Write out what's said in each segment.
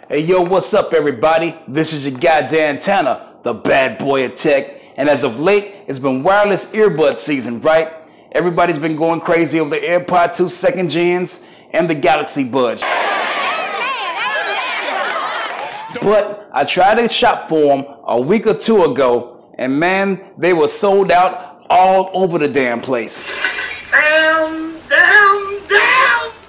Hey yo, what's up everybody? This is your goddamn Tanna, the bad boy of tech. And as of late, it's been wireless earbud season, right? Everybody's been going crazy over the AirPods 2 2nd gens and the Galaxy Buds. But I tried to shop for them a week or two ago, and man, they were sold out all over the damn place.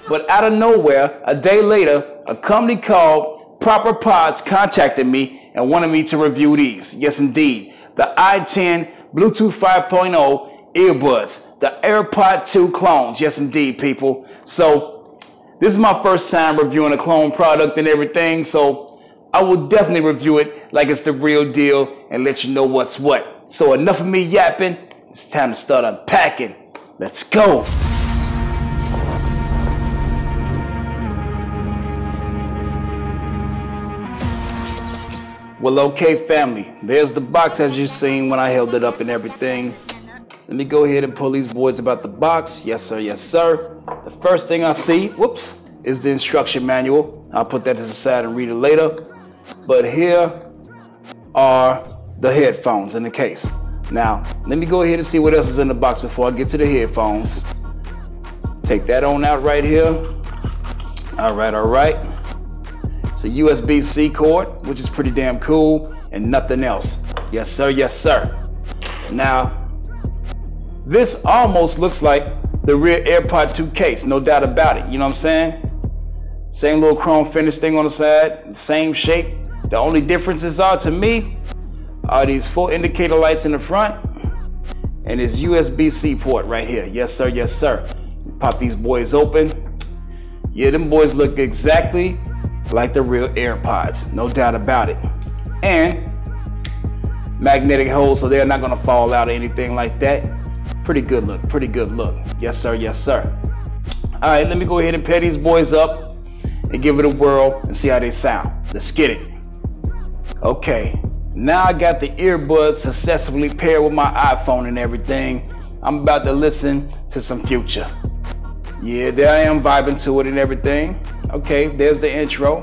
But out of nowhere, a day later, a company called Proper Pods contacted me and wanted me to review these. Yes, indeed. The i10 Bluetooth 5.0 earbuds, the AirPods 2 clones. Yes, indeed, people. So this is my first time reviewing a clone product and everything, so I will definitely review it like it's the real deal and let you know what's what. So enough of me yapping. It's time to start unpacking. Let's go. Well, okay, family, there's the box as you've seen when I held it up and everything. Let me go ahead and pull these boys about the box. Yes, sir, yes, sir. The first thing I see, whoops, is the instruction manual. I'll put that to the side and read it later. But here are the headphones in the case. Now, let me go ahead and see what else is in the box before I get to the headphones. Take that on out right here. All right. It's a USB-C cord, which is pretty damn cool, and nothing else. Yes, sir, yes, sir. Now, this almost looks like the rear AirPod 2 case, no doubt about it. You know what I'm saying? Same little chrome finish thing on the side, same shape. The only differences are, to me, are these 4 indicator lights in the front and this USB-C port right here. Yes, sir, yes, sir. Pop these boys open. Yeah, them boys look exactly like the real AirPods, no doubt about it. And magnetic holes, so they're not gonna fall out or anything like that. Pretty good look, pretty good look. Yes, sir, yes, sir. All right, let me go ahead and pair these boys up and give it a whirl and see how they sound. Let's get it. Okay, now I got the earbuds successfully paired with my iPhone and everything. I'm about to listen to some Future. Yeah, there I am vibing to it and everything. Okay, there's the intro.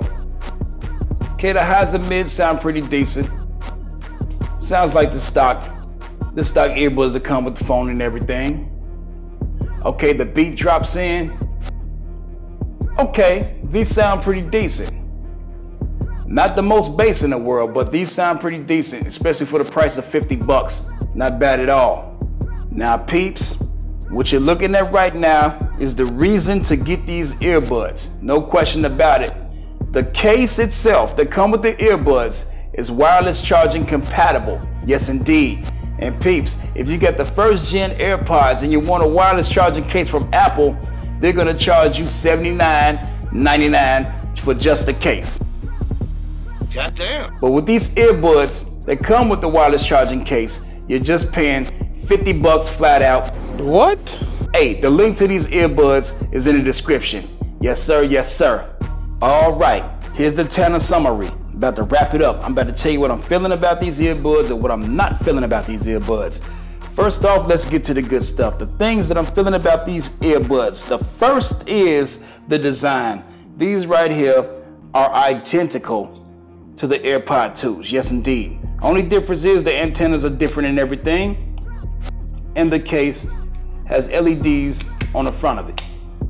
Okay, the highs and mids sound pretty decent. Sounds like the stock earbuds that come with the phone and everything. Okay, the beat drops in. Okay, these sound pretty decent. Not the most bass in the world, but these sound pretty decent, especially for the price of 50 bucks. Not bad at all. Now, peeps, what you're looking at right now is the reason to get these earbuds. No question about it. The case itself that come with the earbuds is wireless charging compatible. Yes, indeed. And peeps, if you get the 1st gen AirPods and you want a wireless charging case from Apple, they're gonna charge you $79.99 for just the case. Goddamn. But with these earbuds that come with the wireless charging case, you're just paying 50 bucks flat out. What? Hey, the link to these earbuds is in the description. Yes, sir, yes, sir. All right, here's the Tanna summary. About to wrap it up. I'm about to tell you what I'm feeling about these earbuds and what I'm not feeling about these earbuds. First off, let's get to the good stuff. The things that I'm feeling about these earbuds. The first is the design. These right here are identical to the AirPods 2s. Yes, indeed. Only difference is the antennas are different and everything. And the case has LEDs on the front of it.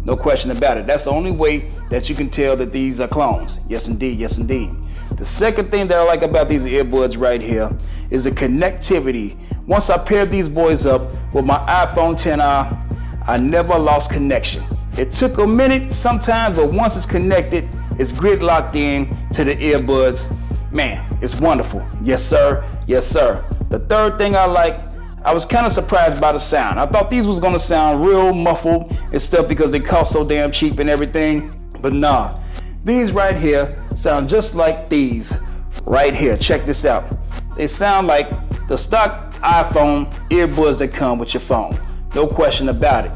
No question about it. That's the only way that you can tell that these are clones. Yes, indeed. Yes, indeed. The second thing that I like about these earbuds right here is the connectivity. Once I paired these boys up with my iPhone XR, I never lost connection. It took a minute sometimes, but once it's connected, it's grid locked in to the earbuds. Man, it's wonderful. Yes, sir. Yes, sir. The third thing I like, I was kind of surprised by the sound. I thought these was gonna sound real muffled and stuff because they cost so damn cheap and everything. But nah, these right here sound just like these right here. Check this out. They sound like the stock iPhone earbuds that come with your phone. No question about it.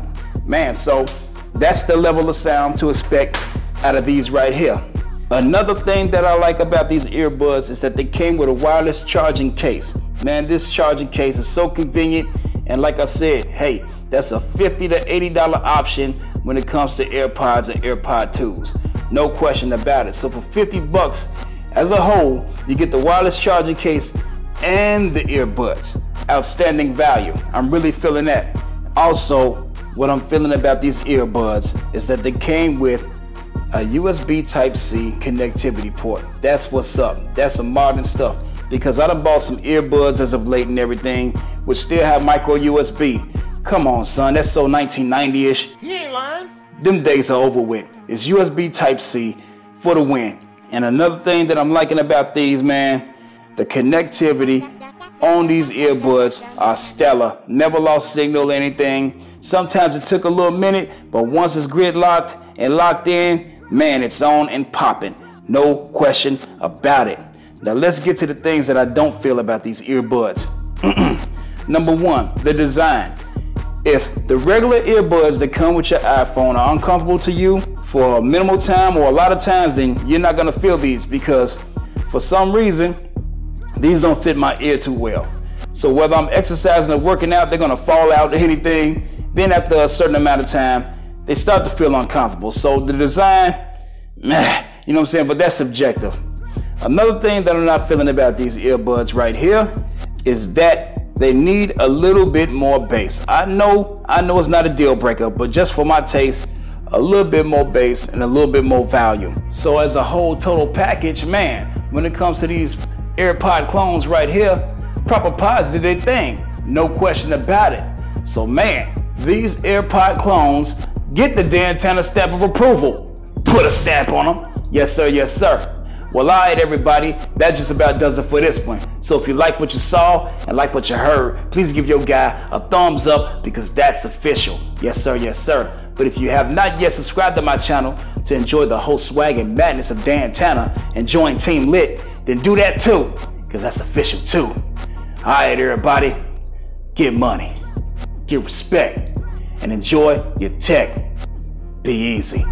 Man, so that's the level of sound to expect out of these right here. Another thing that I like about these earbuds is that they came with a wireless charging case. Man, this charging case is so convenient, and like I said, hey, that's a $50 to $80 option when it comes to AirPods and AirPods 2s. no question about it. So for 50 bucks as a whole, you get the wireless charging case and the earbuds. Outstanding value. I'm really feeling that. Also, what I'm feeling about these earbuds is that they came with a USB Type-C connectivity port. That's what's up. That's some modern stuff. Because I done bought some earbuds as of late and everything, which still have micro USB. Come on, son, that's so 1990-ish. He ain't lying. Them days are over with. It's USB Type-C for the win. And another thing that I'm liking about these, man, the connectivity on these earbuds are stellar. Never lost signal or anything. Sometimes it took a little minute, but once it's grid locked and locked in, man, it's on and popping. No question about it. Now let's get to the things that I don't feel about these earbuds. Number one, the design. If the regular earbuds that come with your iPhone are uncomfortable to you for a minimal time or a lot of times, then you're not gonna feel these because for some reason, these don't fit my ear too well. So whether I'm exercising or working out, they're gonna fall out or anything. Then after a certain amount of time, they start to feel uncomfortable. So the design, meh, you know what I'm saying? But that's subjective. Another thing that I'm not feeling about these earbuds right here is that they need a little bit more bass. I know it's not a deal breaker, but just for my taste, a little bit more bass and a little bit more volume. So as a whole total package, man, when it comes to these AirPod clones right here, Proper Pods did their thing. No question about it. So man, these AirPod clones get the Dan Tanna stamp of approval. Put a stamp on them. Yes sir, yes sir. Well, all right, everybody, that just about does it for this one. So if you like what you saw and like what you heard, please give your guy a thumbs up because that's official. Yes, sir, yes, sir. But if you have not yet subscribed to my channel to enjoy the whole swag and madness of Dan Tanna and join Team Lit, then do that too, because that's official too. All right, everybody, get money, get respect, and enjoy your tech. Be easy.